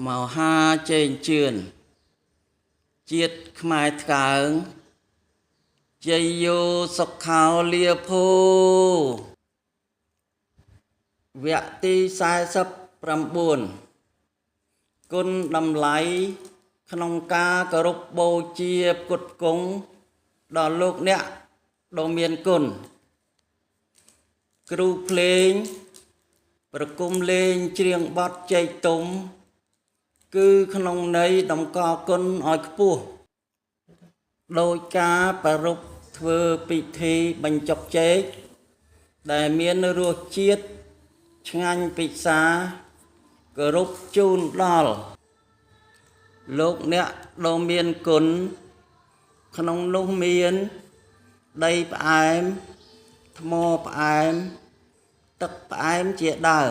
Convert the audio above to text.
មហាចេញជឿនជាតិខ្មែរថ្កើងជ័យយោសុខោលាភោវគ្គទី49គុណតម្លៃក្នុងការគោរពបូជាផ្គត់ផ្គង់ដល់លោកអ្នកដ៏មានគុណគ្រូភ្លេងប្រគំលេងច្រៀងបទចែកទុំគឺក្នុងន័យតម្កល់គុណឲ្យខ្ពស់ដោយការប្រារព្ធធ្វើពិធីបញ្ចុកចេកដែលមានរសជាតិឆ្ងាញ់ពិសាគោរពជូនដល់លោកអ្នកដ៏មានគុណក្នុងនោះមានដីផ្អែមថ្មផ្អែមទឹកផ្អែមជាដើម